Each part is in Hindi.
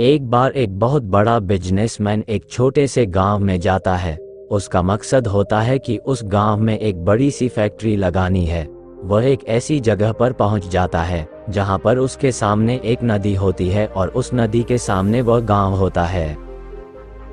एक बार एक बहुत बड़ा बिजनेसमैन एक छोटे से गांव में जाता है। उसका मकसद होता है कि उस गांव में एक बड़ी सी फैक्ट्री लगानी है। वह एक ऐसी जगह पर पहुंच जाता है जहां पर उसके सामने एक नदी होती है और उस नदी के सामने वह गांव होता है।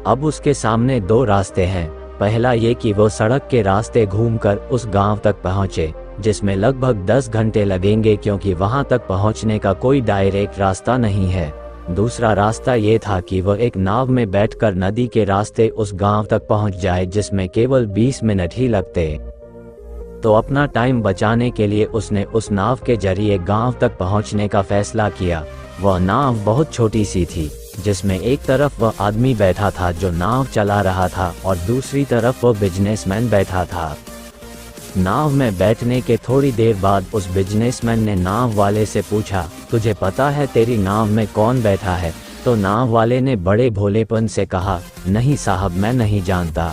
अब उसके सामने दो रास्ते हैं। पहला ये कि वो सड़क के रास्ते घूमकर उस गांव तक पहुंचे, जिसमें लगभग 10 घंटे लगेंगे क्योंकि वहां तक पहुंचने का कोई डायरेक्ट रास्ता नहीं है। दूसरा रास्ता ये था कि वह एक नाव में बैठकर नदी के रास्ते उस गांव तक पहुंच जाए, जिसमें केवल 20 मिनट ही लगते। तो अपना टाइम बचाने के लिए उसने उस नाव के जरिए गांव तक पहुंचने का फैसला किया। वह नाव बहुत छोटी सी थी, जिसमें एक तरफ वह आदमी बैठा था जो नाव चला रहा था और दूसरी तरफ वह बिजनेसमैन बैठा था। नाव में बैठने के थोड़ी देर बाद उस बिजनेसमैन ने नाव वाले से पूछा, तुझे पता है तेरी नाव में कौन बैठा है? तो नाव वाले ने बड़े भोलेपन से कहा, नहीं साहब, मैं नहीं जानता।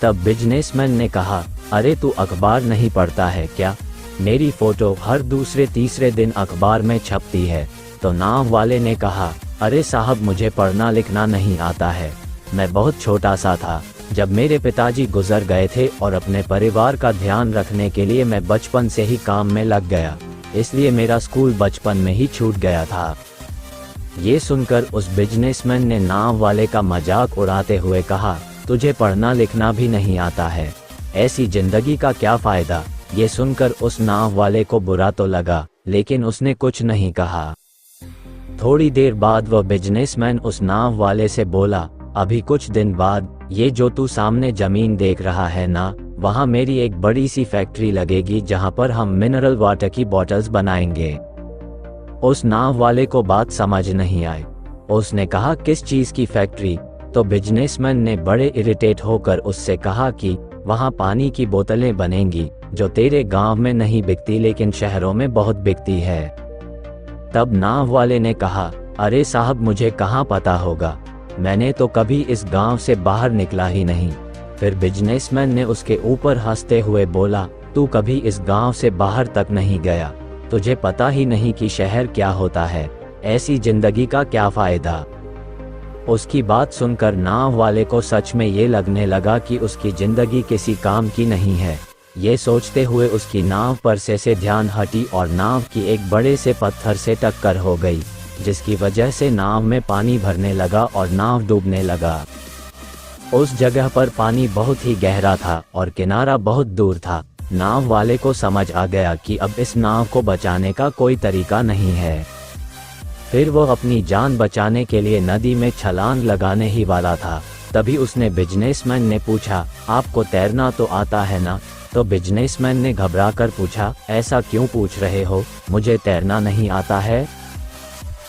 तब बिजनेसमैन ने कहा, अरे तू अखबार नहीं पढ़ता है क्या? मेरी फोटो हर दूसरे तीसरे दिन अखबार में छपती है। तो नाव वाले ने कहा, अरे साहब, मुझे पढ़ना लिखना नहीं आता है। मैं बहुत छोटा सा था जब मेरे पिताजी गुजर गए थे और अपने परिवार का ध्यान रखने के लिए मैं बचपन से ही काम में लग गया, इसलिए मेरा स्कूल बचपन में ही छूट गया था। ये सुनकर उस बिजनेसमैन ने नाव वाले का मजाक उड़ाते हुए कहा, तुझे पढ़ना लिखना भी नहीं आता है, ऐसी जिंदगी का क्या फायदा? ये सुनकर उस नाव वाले को बुरा तो लगा, लेकिन उसने कुछ नहीं कहा। थोड़ी देर बाद वह बिजनेसमैन उस नाव वाले से बोला, अभी कुछ दिन बाद ये जो तू सामने जमीन देख रहा है ना, वहाँ मेरी एक बड़ी सी फैक्ट्री लगेगी जहाँ पर हम मिनरल वाटर की बॉटल्स बनाएंगे। उस नाव वाले को बात समझ नहीं आई। उसने कहा, किस चीज की फैक्ट्री? तो बिजनेसमैन ने बड़े इरिटेट होकर उससे कहा कि वहाँ पानी की बोतलें बनेंगी जो तेरे गांव में नहीं बिकती लेकिन शहरों में बहुत बिकती है। तब नाव वाले ने कहा, अरे साहब, मुझे कहाँ पता होगा, मैंने तो कभी इस गांव से बाहर निकला ही नहीं। फिर बिजनेसमैन ने उसके ऊपर हंसते हुए बोला, तू कभी इस गांव से बाहर तक नहीं गया, तुझे पता ही नहीं कि शहर क्या होता है, ऐसी जिंदगी का क्या फायदा? उसकी बात सुनकर नाव वाले को सच में ये लगने लगा कि उसकी जिंदगी किसी काम की नहीं है। ये सोचते हुए उसकी नाव पर से ध्यान हटी और नाव की एक बड़े से पत्थर से टक्कर हो गई, जिसकी वजह से नाव में पानी भरने लगा और नाव डूबने लगा। उस जगह पर पानी बहुत ही गहरा था और किनारा बहुत दूर था। नाव वाले को समझ आ गया कि अब इस नाव को बचाने का कोई तरीका नहीं है। फिर वो अपनी जान बचाने के लिए नदी में छलांग लगाने ही वाला था। तभी उसने बिजनेसमैन ने पूछा, आपको तैरना तो आता है ना? तो बिजनेसमैन ने घबराकर पूछा, ऐसा क्यों पूछ रहे हो, मुझे तैरना नहीं आता है?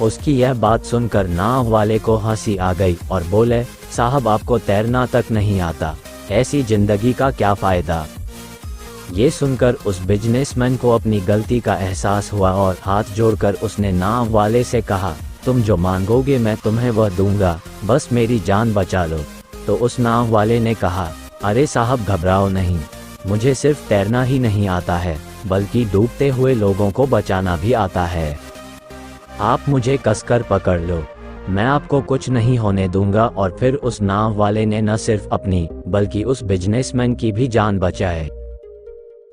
उसकी यह बात सुनकर नाव वाले को हंसी आ गई और बोले, साहब, आपको तैरना तक नहीं आता, ऐसी जिंदगी का क्या फायदा? ये सुनकर उस बिजनेसमैन को अपनी गलती का एहसास हुआ और हाथ जोड़कर उसने नाव वाले से कहा, तुम जो मांगोगे मैं तुम्हें वह दूंगा, बस मेरी जान बचा लो। तो उस नाव वाले ने कहा, अरे साहब, घबराओ नहीं, मुझे सिर्फ तैरना ही नहीं आता है बल्कि डूबते हुए लोगों को बचाना भी आता है। आप मुझे कसकर पकड़ लो, मैं आपको कुछ नहीं होने दूंगा। और फिर उस नाव वाले ने न सिर्फ अपनी बल्कि उस बिजनेसमैन की भी जान बचाए।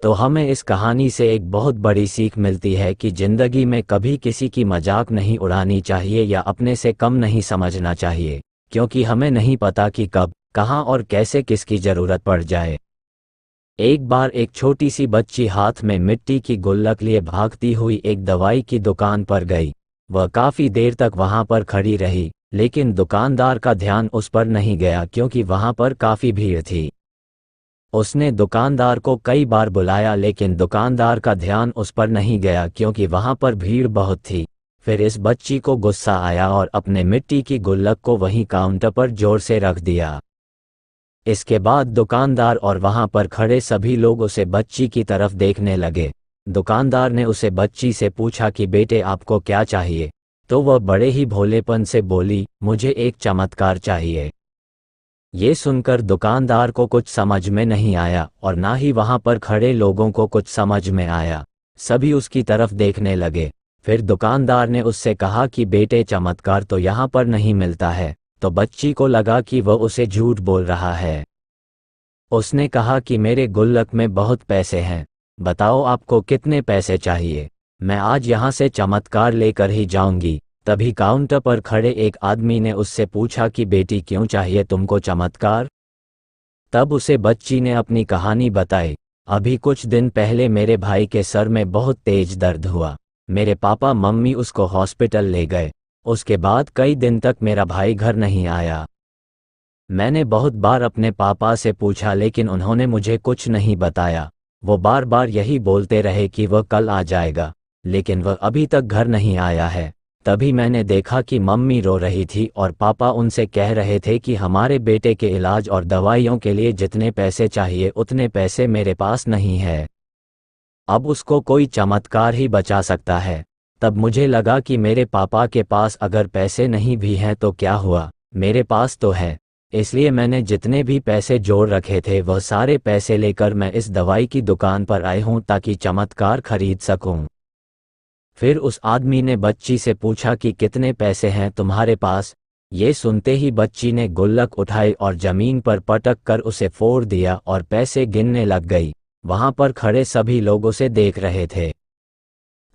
तो हमें इस कहानी से एक बहुत बड़ी सीख मिलती है कि जिंदगी में कभी किसी की मजाक नहीं उड़ानी चाहिए या अपने से कम नहीं समझना चाहिए, क्योंकि हमें नहीं पता कि कब, कहां और कैसे किसकी जरूरत पड़ जाए। एक बार एक छोटी सी बच्ची हाथ में मिट्टी की गुल्लक लिए भागती हुई एक दवाई की दुकान पर गई। वह काफी देर तक वहां पर खड़ी रही, लेकिन दुकानदार का ध्यान उस पर नहीं गया क्योंकि वहां पर काफी भीड़ थी। उसने दुकानदार को कई बार बुलाया, लेकिन दुकानदार का ध्यान उस पर नहीं गया क्योंकि वहां पर भीड़ बहुत थी। फिर इस बच्ची को गुस्सा आया और अपने मिट्टी की गुल्लक को वहीं काउंटर पर जोर से रख दिया। इसके बाद दुकानदार और वहां पर खड़े सभी लोग उसे बच्ची की तरफ देखने लगे। दुकानदार ने उसे बच्ची से पूछा कि बेटे, आपको क्या चाहिए? तो वह बड़े ही भोलेपन से बोली, मुझे एक चमत्कार चाहिए। ये सुनकर दुकानदार को कुछ समझ में नहीं आया और ना ही वहां पर खड़े लोगों को कुछ समझ में आया। सभी उसकी तरफ देखने लगे। फिर दुकानदार ने उससे कहा कि बेटे चमत्कार तो यहाँ पर नहीं मिलता है। तो बच्ची को लगा कि वह उसे झूठ बोल रहा है। उसने कहा कि मेरे गुल्लक में बहुत पैसे हैं, बताओ आपको कितने पैसे चाहिए, मैं आज यहाँ से चमत्कार लेकर ही जाऊंगी। तभी काउंटर पर खड़े एक आदमी ने उससे पूछा कि बेटी क्यों चाहिए तुमको चमत्कार। तब उसे बच्ची ने अपनी कहानी बताई। अभी कुछ दिन पहले मेरे भाई के सर में बहुत तेज दर्द हुआ। मेरे पापा मम्मी उसको हॉस्पिटल ले गए। उसके बाद कई दिन तक मेरा भाई घर नहीं आया। मैंने बहुत बार अपने पापा से पूछा लेकिन उन्होंने मुझे कुछ नहीं बताया। वो बार बार यही बोलते रहे कि वह कल आ जाएगा, लेकिन वह अभी तक घर नहीं आया है। तभी मैंने देखा कि मम्मी रो रही थी और पापा उनसे कह रहे थे कि हमारे बेटे के इलाज और दवाइयों के लिए जितने पैसे चाहिए उतने पैसे मेरे पास नहीं है। अब उसको कोई चमत्कार ही बचा सकता है। तब मुझे लगा कि मेरे पापा के पास अगर पैसे नहीं भी हैं तो क्या हुआ, मेरे पास तो है। इसलिए मैंने जितने भी पैसे जोड़ रखे थे वह सारे पैसे लेकर मैं इस दवाई की दुकान पर आई हूँ ताकि चमत्कार खरीद सकूं। फिर उस आदमी ने बच्ची से पूछा कि कितने पैसे हैं तुम्हारे पास। ये सुनते ही बच्ची ने गुल्लक उठाई और जमीन पर पटक कर उसे फोड़ दिया और पैसे गिनने लग गई। वहां पर खड़े सभी लोग उसे देख रहे थे।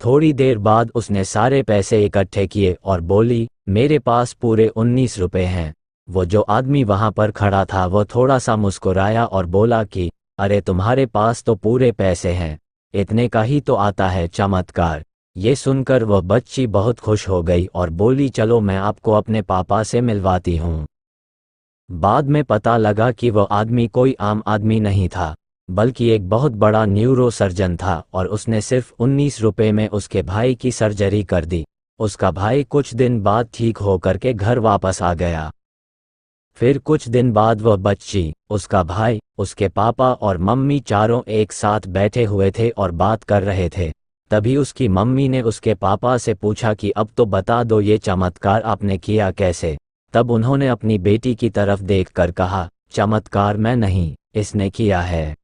थोड़ी देर बाद उसने सारे पैसे इकट्ठे किए और बोली, मेरे पास पूरे 19 रुपए हैं। वो जो आदमी वहां पर खड़ा था वह थोड़ा सा मुस्कुराया और बोला कि अरे तुम्हारे पास तो पूरे पैसे हैं, इतने का ही तो आता है चमत्कार। ये सुनकर वह बच्ची बहुत खुश हो गई और बोली, चलो मैं आपको अपने पापा से मिलवाती हूँ। बाद में पता लगा कि वह आदमी कोई आम आदमी नहीं था, बल्कि एक बहुत बड़ा न्यूरो सर्जन था और उसने सिर्फ 19 रुपए में उसके भाई की सर्जरी कर दी। उसका भाई कुछ दिन बाद ठीक होकर के घर वापस आ गया। फिर कुछ दिन बाद वह बच्ची, उसका भाई, उसके पापा और मम्मी चारों एक साथ बैठे हुए थे और बात कर रहे थे। तभी उसकी मम्मी ने उसके पापा से पूछा कि अब तो बता दो ये चमत्कार आपने किया कैसे। तब उन्होंने अपनी बेटी की तरफ देखकर कहा, चमत्कार मैं नहीं, इसने किया है।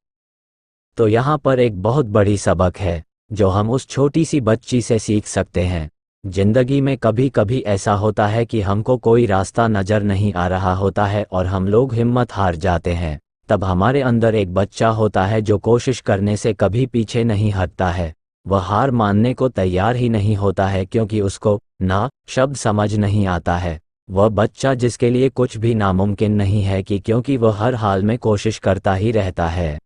तो यहाँ पर एक बहुत बड़ी सबक है जो हम उस छोटी सी बच्ची से सीख सकते हैं। जिंदगी में कभी कभी ऐसा होता है कि हमको कोई रास्ता नजर नहीं आ रहा होता है और हम लोग हिम्मत हार जाते हैं। तब हमारे अंदर एक बच्चा होता है जो कोशिश करने से कभी पीछे नहीं हटता है। वह हार मानने को तैयार ही नहीं होता है क्योंकि उसको ना शब्द समझ नहीं आता है। वह बच्चा जिसके लिए कुछ भी नामुमकिन नहीं है कि क्योंकि वह हर हाल में कोशिश करता ही रहता है।